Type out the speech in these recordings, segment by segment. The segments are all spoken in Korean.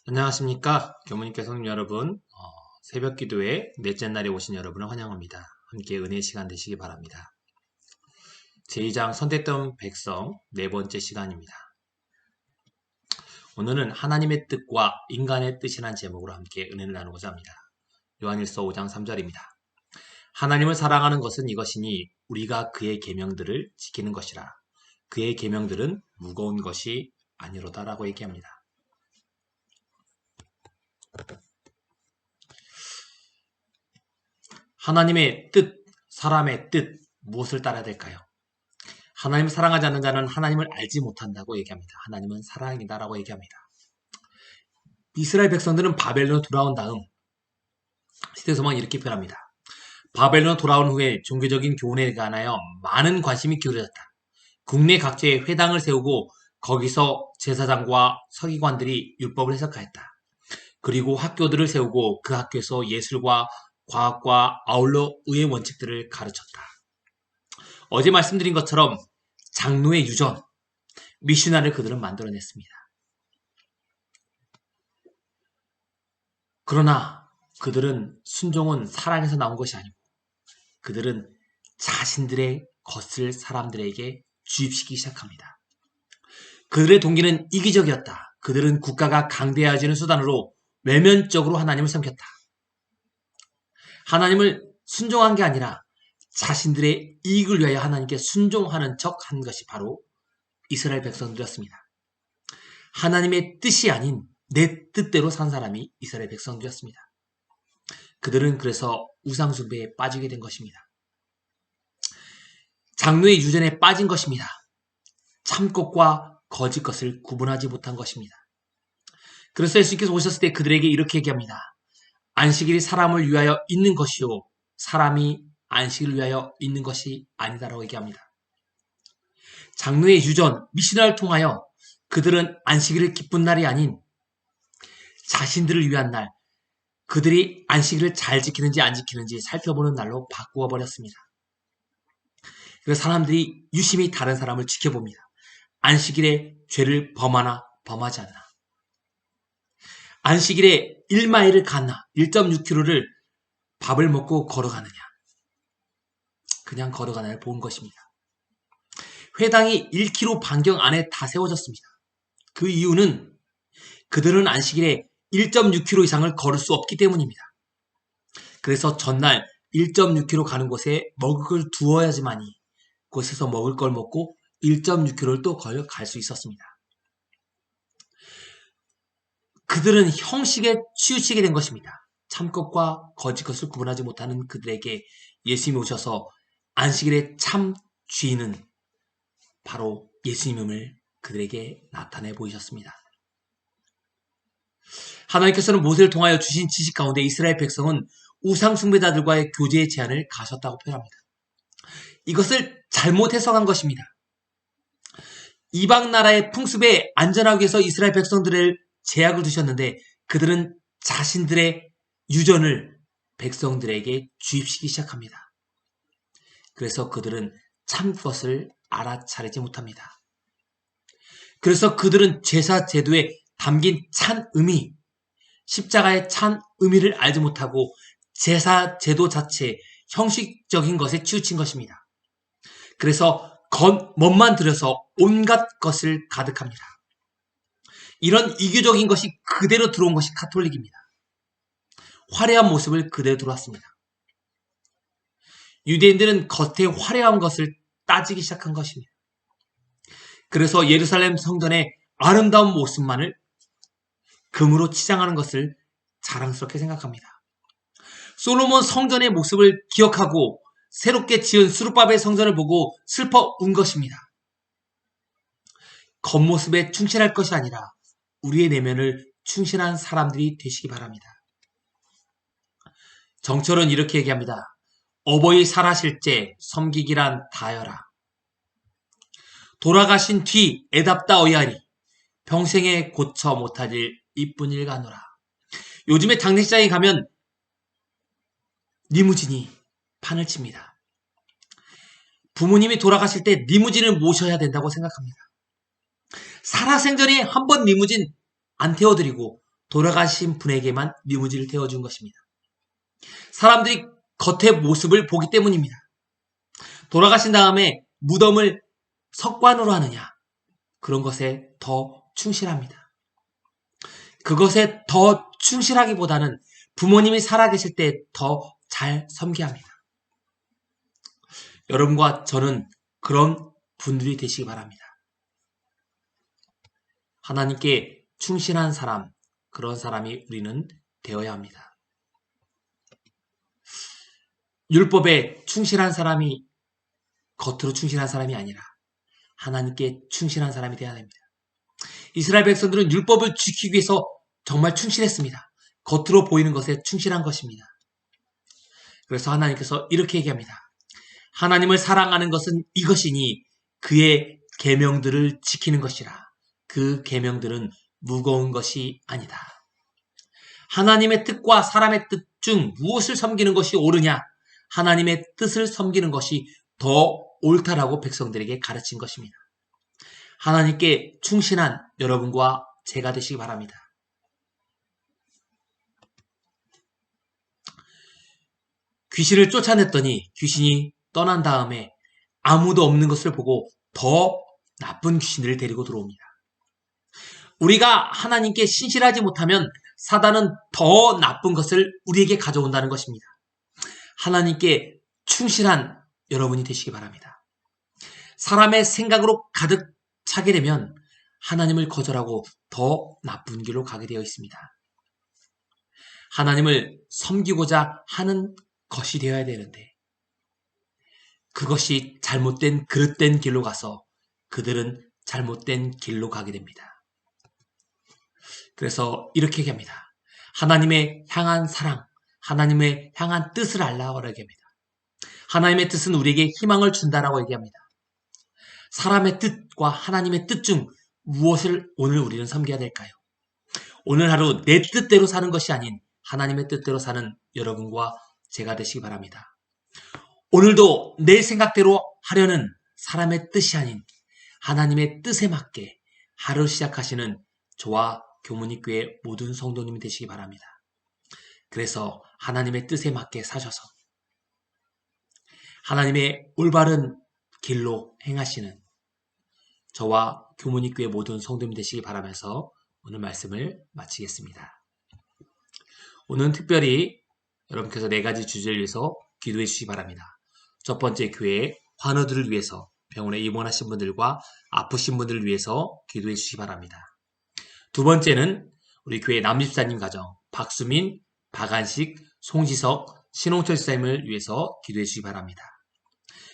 안녕하십니까. 교무님께 성님 여러분, 새벽 기도에 넷째 날에 오신 여러분을 환영합니다. 함께 은혜 시간 되시기 바랍니다. 제2장 선택된 백성 네 번째 시간입니다. 오늘은 하나님의 뜻과 인간의 뜻이라는 제목으로 함께 은혜를 나누고자 합니다. 요한일서 5장 3절입니다. 하나님을 사랑하는 것은 이것이니 우리가 그의 계명들을 지키는 것이라. 그의 계명들은 무거운 것이 아니로다라고 얘기합니다. 하나님의 뜻, 사람의 뜻, 무엇을 따라야 될까요? 하나님을 사랑하지 않는 자는 하나님을 알지 못한다고 얘기합니다. 하나님은 사랑이다라고 얘기합니다. 이스라엘 백성들은 바벨론으로 돌아온 다음 시대소망 이렇게 표현합니다. 바벨론 돌아온 후에 종교적인 교훈에 관하여 많은 관심이 기울어졌다. 국내 각지에 회당을 세우고 거기서 제사장과 서기관들이 율법을 해석하였다. 그리고 학교들을 세우고 그 학교에서 예술과 과학과 아울러 의의 원칙들을 가르쳤다. 어제 말씀드린 것처럼 장로의 유전, 미슈나를 그들은 만들어냈습니다. 그러나 그들은 순종은 사랑에서 나온 것이 아니고 그들은 자신들의 것을 사람들에게 주입시키기 시작합니다. 그들의 동기는 이기적이었다. 그들은 국가가 강대해지는 수단으로 외면적으로 하나님을 섬겼다. 하나님을 순종한 게 아니라 자신들의 이익을 위하여 하나님께 순종하는 척 한 것이 바로 이스라엘 백성들이었습니다. 하나님의 뜻이 아닌 내 뜻대로 산 사람이 이스라엘 백성들이었습니다. 그들은 그래서 우상숭배에 빠지게 된 것입니다. 장로의 유전에 빠진 것입니다. 참것과 거짓 것을 구분하지 못한 것입니다. 그래서 예수님께서 오셨을 때 그들에게 이렇게 얘기합니다. 안식일이 사람을 위하여 있는 것이요 사람이 안식을 위하여 있는 것이 아니다라고 얘기합니다. 장로의 유전, 미시나를 통하여 그들은 안식일을 기쁜 날이 아닌 자신들을 위한 날, 그들이 안식일을 잘 지키는지 안 지키는지 살펴보는 날로 바꾸어 버렸습니다. 그래서 사람들이 유심히 다른 사람을 지켜봅니다. 안식일에 죄를 범하나 범하지 않나. 안식일에 1마일을 갔나 1.6km를 밥을 먹고 걸어가느냐. 그냥 걸어가느냐를 본 것입니다. 회당이 1km 반경 안에 다 세워졌습니다. 그 이유는 그들은 안식일에 1.6km 이상을 걸을 수 없기 때문입니다. 그래서 전날 1.6km 가는 곳에 먹을 걸 두어야지만이 그곳에서 먹을 걸 먹고 1.6km를 또 갈 수 있었습니다. 그들은 형식에 치우치게 된 것입니다. 참것과 거짓 것을 구분하지 못하는 그들에게 예수님이 오셔서 안식일의 참 주인은 바로 예수님임을 그들에게 나타내 보이셨습니다. 하나님께서는 모세를 통하여 주신 지식 가운데 이스라엘 백성은 우상 숭배자들과의 교제의 제한을 가셨다고 표현합니다. 이것을 잘못 해석한 것입니다. 이방 나라의 풍습에 안전하기 위해서 이스라엘 백성들을 제약을 두셨는데 그들은 자신들의 유전을 백성들에게 주입시키기 시작합니다. 그래서 그들은 참 것을 알아차리지 못합니다. 그래서 그들은 제사 제도에 담긴 찬 의미, 십자가의 찬 의미를 알지 못하고 제사 제도 자체, 형식적인 것에 치우친 것입니다. 그래서 멋만 들여서 온갖 것을 가득합니다. 이런 이교적인 것이 그대로 들어온 것이 카톨릭입니다. 화려한 모습을 그대로 들어왔습니다. 유대인들은 겉에 화려한 것을 따지기 시작한 것입니다. 그래서 예루살렘 성전의 아름다운 모습만을 금으로 치장하는 것을 자랑스럽게 생각합니다. 솔로몬 성전의 모습을 기억하고 새롭게 지은 수르바벨 성전을 보고 슬퍼 운 것입니다. 겉모습에 충실할 것이 아니라 우리의 내면을 충실한 사람들이 되시기 바랍니다. 정철은 이렇게 얘기합니다. 어버이 살아실제 섬기기란 다여라. 돌아가신 뒤 애답다 어이하리. 평생에 고쳐 못할 일 이쁜 일 가노라. 요즘에 장례식장에 가면 리무진이 판을 칩니다. 부모님이 돌아가실 때 리무진을 모셔야 된다고 생각합니다. 살아생전에 한 번 리무진 안 태워드리고 돌아가신 분에게만 리무진을 태워준 것입니다. 사람들이 겉의 모습을 보기 때문입니다. 돌아가신 다음에 무덤을 석관으로 하느냐, 그런 것에 더 충실합니다. 그것에 더 충실하기보다는 부모님이 살아계실 때 더 잘 섬겨야 합니다. 여러분과 저는 그런 분들이 되시기 바랍니다. 하나님께 충실한 사람, 그런 사람이 우리는 되어야 합니다. 율법에 충실한 사람이 겉으로 충실한 사람이 아니라 하나님께 충실한 사람이 되어야 됩니다. 이스라엘 백성들은 율법을 지키기 위해서 정말 충실했습니다. 겉으로 보이는 것에 충실한 것입니다. 그래서 하나님께서 이렇게 얘기합니다. 하나님을 사랑하는 것은 이것이니 그의 계명들을 지키는 것이라. 그 계명들은 무거운 것이 아니다. 하나님의 뜻과 사람의 뜻 중 무엇을 섬기는 것이 옳으냐? 하나님의 뜻을 섬기는 것이 더 옳다라고 백성들에게 가르친 것입니다. 하나님께 충실한 여러분과 제가 되시기 바랍니다. 귀신을 쫓아냈더니 귀신이 떠난 다음에 아무도 없는 것을 보고 더 나쁜 귀신들을 데리고 들어옵니다. 우리가 하나님께 신실하지 못하면 사단은 더 나쁜 것을 우리에게 가져온다는 것입니다. 하나님께 충실한 여러분이 되시기 바랍니다. 사람의 생각으로 가득 차게 되면 하나님을 거절하고 더 나쁜 길로 가게 되어 있습니다. 하나님을 섬기고자 하는 것이 되어야 되는데 그것이 잘못된 그릇된 길로 가서 그들은 잘못된 길로 가게 됩니다. 그래서 이렇게 얘기합니다. 하나님의 향한 사랑, 하나님의 향한 뜻을 알라고 얘기합니다. 하나님의 뜻은 우리에게 희망을 준다라고 얘기합니다. 사람의 뜻과 하나님의 뜻 중 무엇을 오늘 우리는 섬겨야 될까요? 오늘 하루 내 뜻대로 사는 것이 아닌 하나님의 뜻대로 사는 여러분과 제가 되시기 바랍니다. 오늘도 내 생각대로 하려는 사람의 뜻이 아닌 하나님의 뜻에 맞게 하루 시작하시는 저와 교문이교회 모든 성도님이 되시기 바랍니다. 그래서 하나님의 뜻에 맞게 사셔서 하나님의 올바른 길로 행하시는 저와 교문이교회 모든 성도님 되시기 바라면서 오늘 말씀을 마치겠습니다. 오늘은 특별히 여러분께서 4가지 주제를 위해서 기도해 주시기 바랍니다. 첫 번째, 교회의 환우들을 위해서 병원에 입원하신 분들과 아프신 분들을 위해서 기도해 주시기 바랍니다. 두 번째는 우리 교회 남집사님 가정 박수민, 박한식, 송지석, 신홍철 집사님을 위해서 기도해 주시기 바랍니다.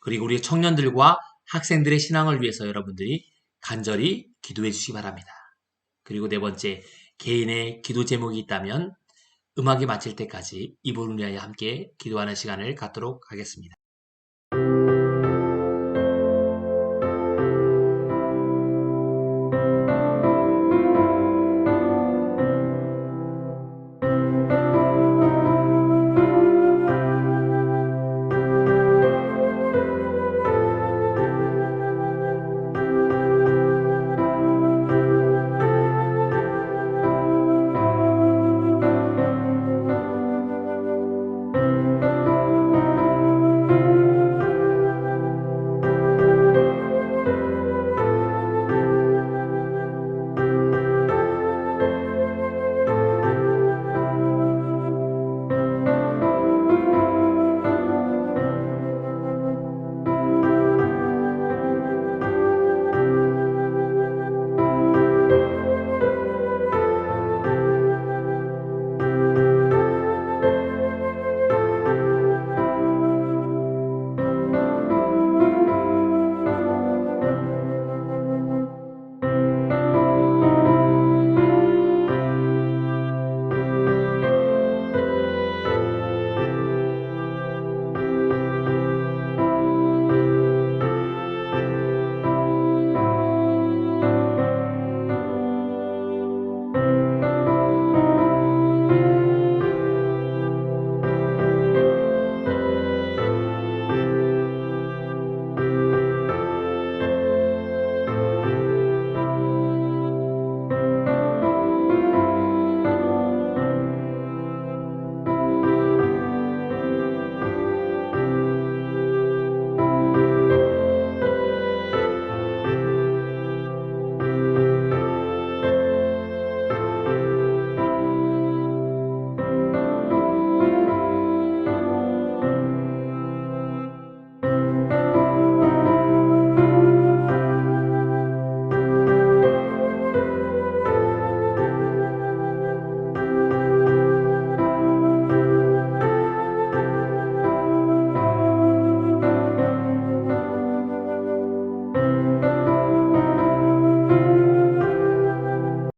그리고 우리 청년들과 학생들의 신앙을 위해서 여러분들이 간절히 기도해 주시기 바랍니다. 그리고 네 번째, 개인의 기도 제목이 있다면 음악이 마칠 때까지 이분을 위하여 함께 기도하는 시간을 갖도록 하겠습니다.